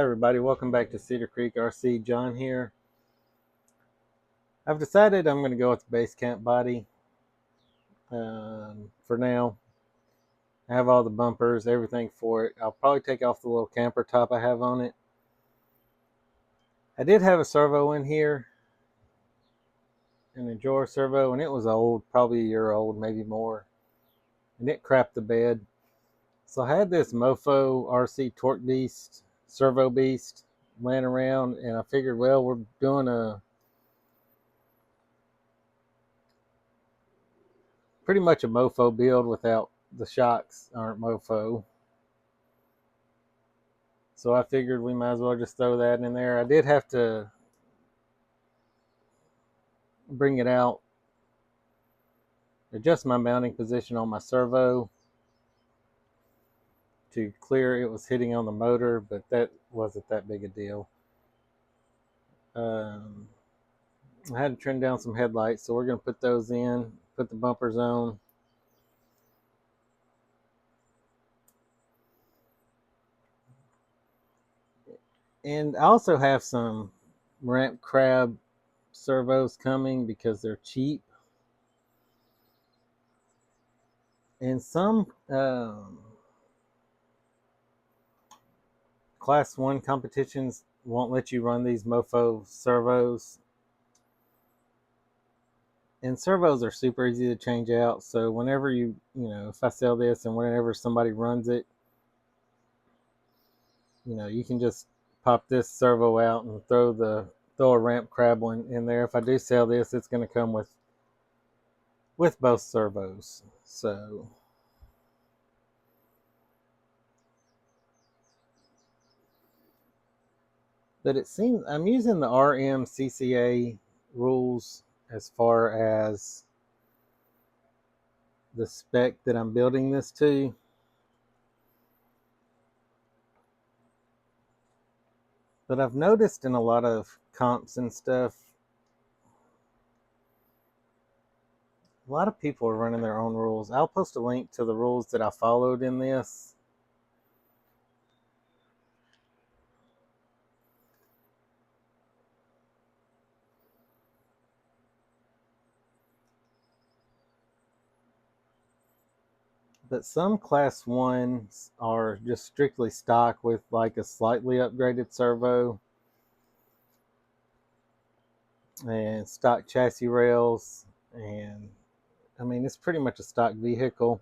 everybody, welcome back to Cedar Creek RC. John here. I've decided I'm going to go with the base camp body for now. I have all the bumpers, everything for it. I'll probably take off the little camper top I have on it. I did have a servo in here, an Endure servo, and it was old, probably a year old, maybe more, and it crapped the bed. So I had this mofo RC torque beast, servo beast laying around, and I figured, well, we're doing pretty much a mofo build without the shocks aren't mofo. So I figured we might as well just throw that in there. I did have to bring it out, adjust my mounting position on my servo to clear it was hitting on the motor, but that wasn't that big a deal. I had to trim down some headlights, so we're going to put those in, put the bumpers on. And I also have some ramp crab servos coming because they're cheap. And some Class 1 competitions won't let you run these mofo servos. And servos are super easy to change out. So whenever if I sell this and whenever somebody runs it, you can just pop this servo out and throw a ramp crab one in there. If I do sell this, it's going to come with both servos. So but it seems I'm using the RMCCA rules as far as the spec that I'm building this to. But I've noticed in a lot of comps and stuff, a lot of people are running their own rules. I'll post a link to the rules that I followed in this. But some Class 1s are just strictly stock with like a slightly upgraded servo and stock chassis rails. And I mean, it's pretty much a stock vehicle.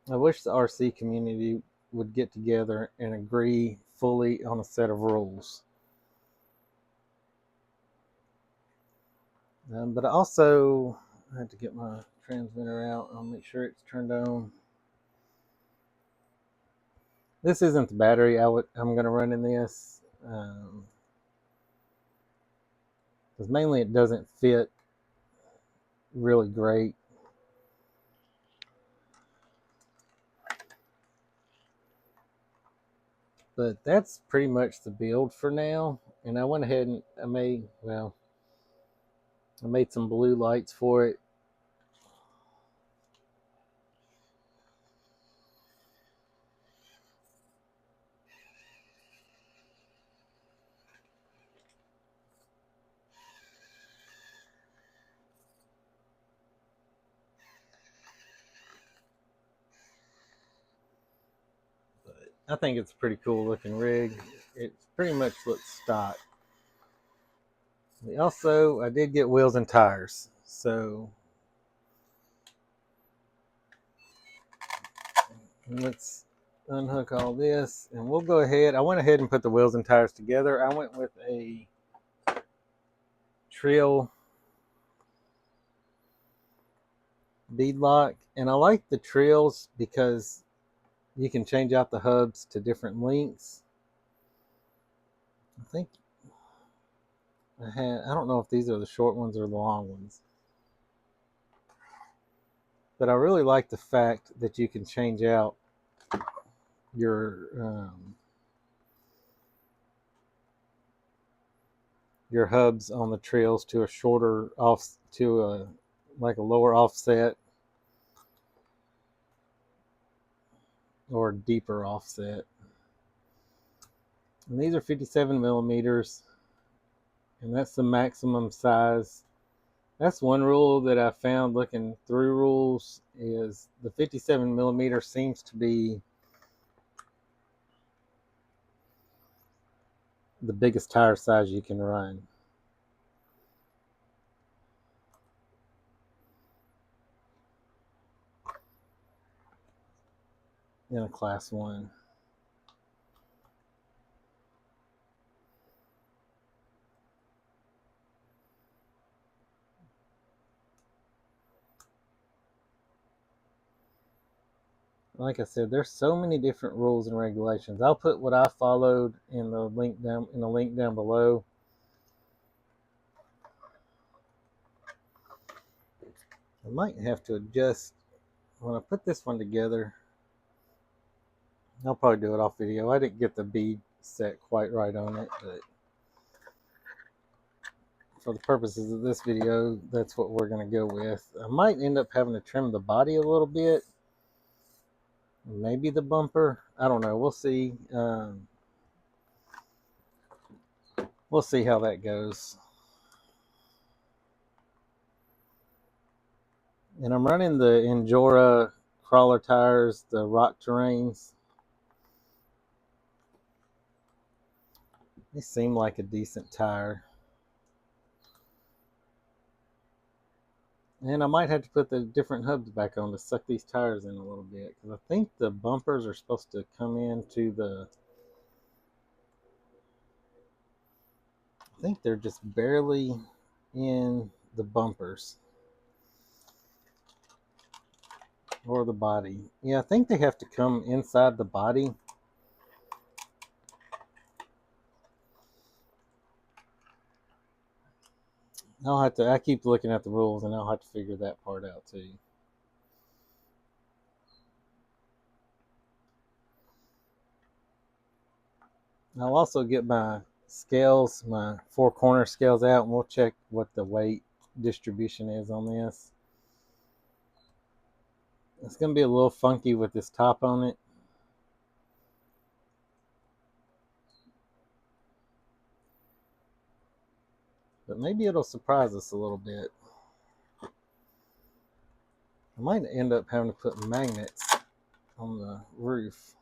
I wish the RC community would get together and agree fully on a set of rules. But I also had to get my transmitter out. I'll make sure it's turned on. This isn't the battery I'm going to run in this. Because mainly it doesn't fit really great. But that's pretty much the build for now. And I went ahead and I made some blue lights for it. But I think it's a pretty cool looking rig. It pretty much looks stock. I did get wheels and tires. So let's unhook all this and we'll go ahead. I went ahead and put the wheels and tires together. I went with a Trill beadlock, and I like the Trills because you can change out the hubs to different lengths. I think I don't know if these are the short ones or the long ones, but I really like the fact that you can change out your hubs on the Trills to to like a lower offset or deeper offset. And these are 57 millimeters, and that's the maximum size. That's one rule that I found looking through rules, is the 57 millimeter seems to be the biggest tire size you can run in a class 1. Like I said, there's so many different rules and regulations. I'll put what I followed in the link down below. I might have to adjust when I put this one together. I'll probably do it off video. I didn't get the bead set quite right on it, but for the purposes of this video, that's what we're going to go with. I might end up having to trim the body a little bit, maybe the bumper. I don't know. We'll see. We'll see how that goes. And I'm running the Injora crawler tires, the rock terrains. They seem like a decent tire. And I might have to put the different hubs back on to suck these tires in a little bit, because I think the bumpers are supposed to come into the... I think they're just barely in the bumpers. Or the body. Yeah, I think they have to come inside the body. I keep looking at the rules, and I'll have to figure that part out too. I'll also get my scales, my 4-corner scales out, and we'll check what the weight distribution is on this. It's going to be a little funky with this top on it. But maybe it'll surprise us a little bit. I might end up having to put magnets on the roof.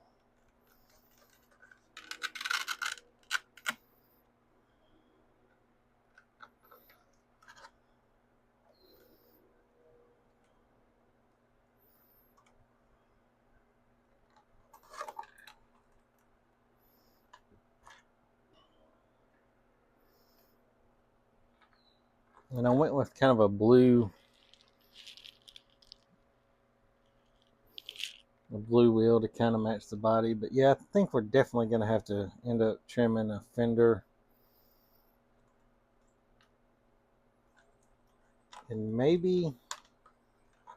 And I went with kind of a blue wheel to kind of match the body. But yeah, I think we're definitely going to have to end up trimming a fender. And maybe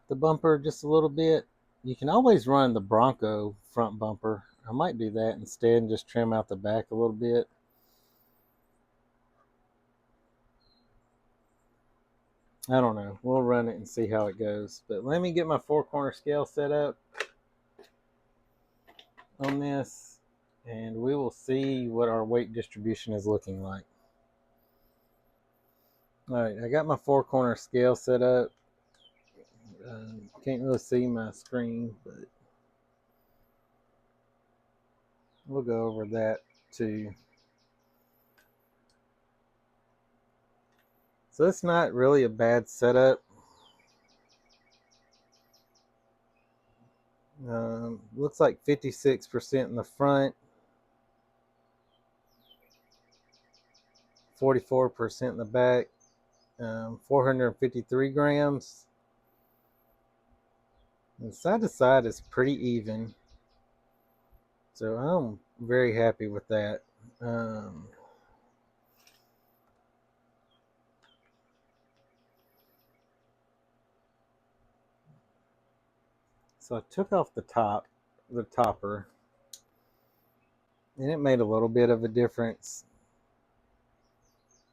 the bumper just a little bit. You can always run the Bronco front bumper. I might do that instead and just trim out the back a little bit. I don't know. We'll run it and see how it goes. But let me get my 4-corner scale set up on this, and we will see what our weight distribution is looking like. All right, I got my 4-corner scale set up. Can't really see my screen, but we'll go over that too. So it's not really a bad setup. Looks like 56% in the front, 44% in the back, 453 grams. And side to side is pretty even. So I'm very happy with that. So I took off the topper, and it made a little bit of a difference.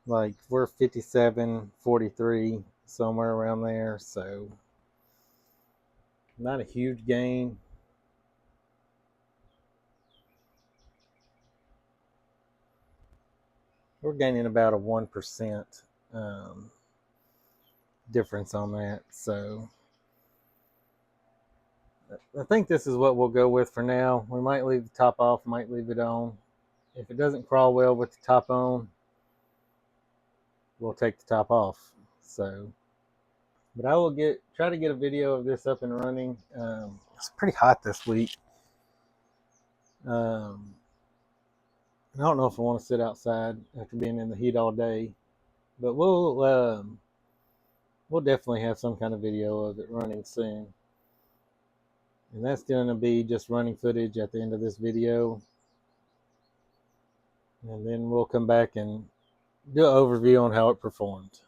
Like we're 57, 43, somewhere around there. So not a huge gain. We're gaining about a 1% difference on that. So I think this is what we'll go with for now. We might leave the top off, might leave it on. If it doesn't crawl well with the top on, we'll take the top off. So, but I will try to get a video of this up and running. It's pretty hot this week. I don't know if I want to sit outside after being in the heat all day, but we'll definitely have some kind of video of it running soon. And that's going to be just running footage at the end of this video. And then we'll come back and do an overview on how it performed.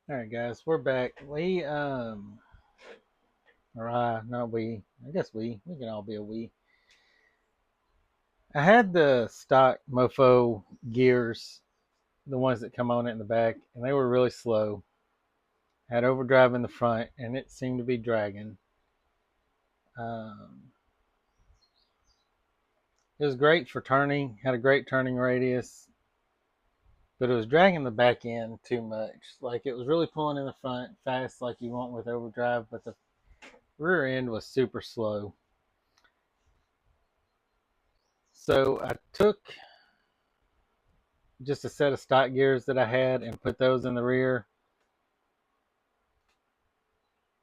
All right, guys, we're back. I guess we can all be a we. I had the stock mofo gears, the ones that come on it in the back, and they were really slow. I had overdrive in the front, and it seemed to be dragging. It was great for turning, had a great turning radius, but it was dragging the back end too much. Like it was really pulling in the front fast like you want with overdrive, but the rear end was super slow. So I took just a set of stock gears that I had and put those in the rear,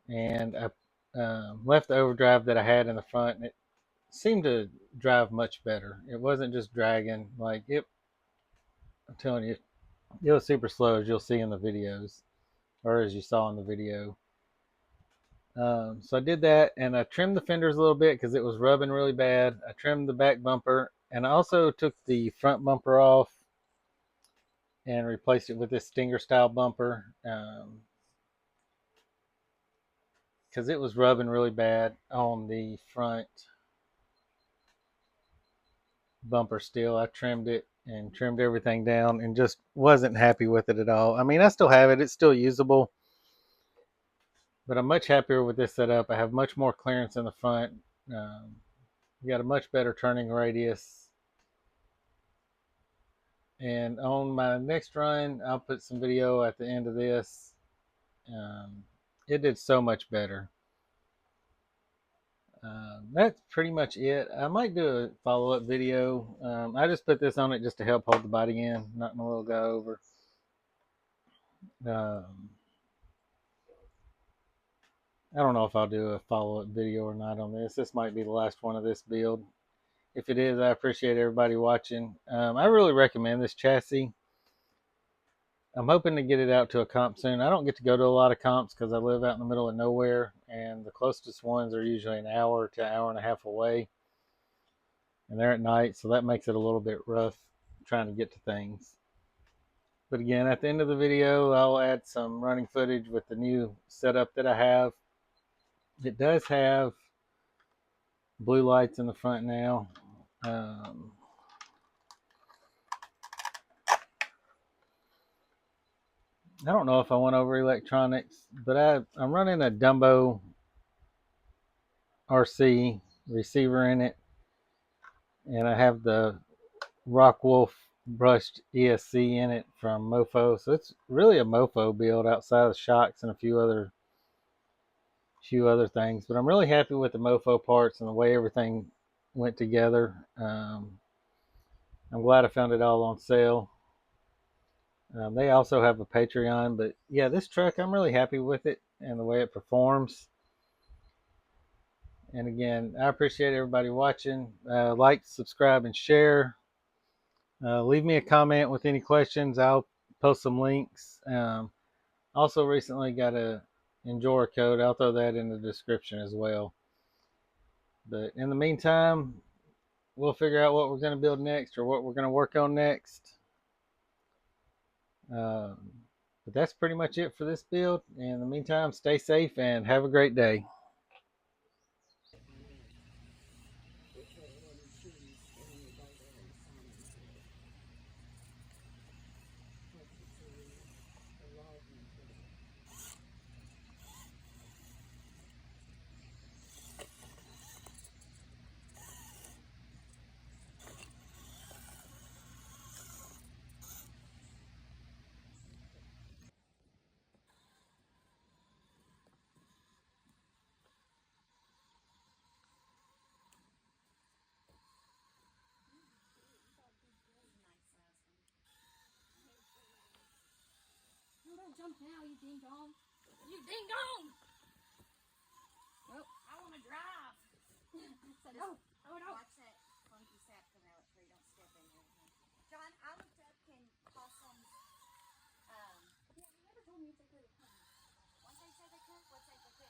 and I left the overdrive that I had in the front, and it seemed to drive much better. It wasn't just dragging like it. I'm telling you, it was super slow, as you'll see in the videos, or as you saw in the video. So I did that, and I trimmed the fenders a little bit because it was rubbing really bad. I trimmed the back bumper, and I also took the front bumper off and replaced it with this Stinger style bumper because it was rubbing really bad on the front bumper still. I trimmed it and trimmed everything down and just wasn't happy with it at all. I mean, I still have it. It's still usable, but I'm much happier with this setup. I have much more clearance in the front. You got a much better turning radius. And on my next run, I'll put some video at the end of this. It did so much better. That's pretty much it. I might do a follow-up video. I just put this on it just to help hold the body in, nothing we'll go over. I don't know if I'll do a follow-up video or not on this. This might be the last one of this build. If it is, I appreciate everybody watching. I really recommend this chassis. I'm hoping to get it out to a comp soon. I don't get to go to a lot of comps because I live out in the middle of nowhere, and the closest ones are usually an hour to an hour and a half away, and they're at night, so that makes it a little bit rough trying to get to things. But again, at the end of the video, I'll add some running footage with the new setup that I have. It does have blue lights in the front now. I don't know if I went over electronics, but I'm running a Dumbo RC receiver in it, and I have the Rockwolf brushed ESC in it from Mofo. So it's really a Mofo build outside of the shocks and a few other things. But I'm really happy with the Mofo parts and the way everything went together. I'm glad I found it all on sale. They also have a Patreon, but yeah, this truck, I'm really happy with it and the way it performs. And again, I appreciate everybody watching. Like, subscribe, and share. Leave me a comment with any questions. I'll post some links. Also, recently got a Enjoyer code. I'll throw that in the description as well. But in the meantime, we'll figure out what we're going to build next or what we're going to work on next. But that's pretty much it for this build. In the meantime, stay safe and have a great day. Don't jump now, you ding dong. You ding dong! Nope, I want to drive. So no, oh no. Watch that funky sap come out so you don't step in there. John, I looked up, can possums, yeah, you never told me if they could. Once they said they could, what's that?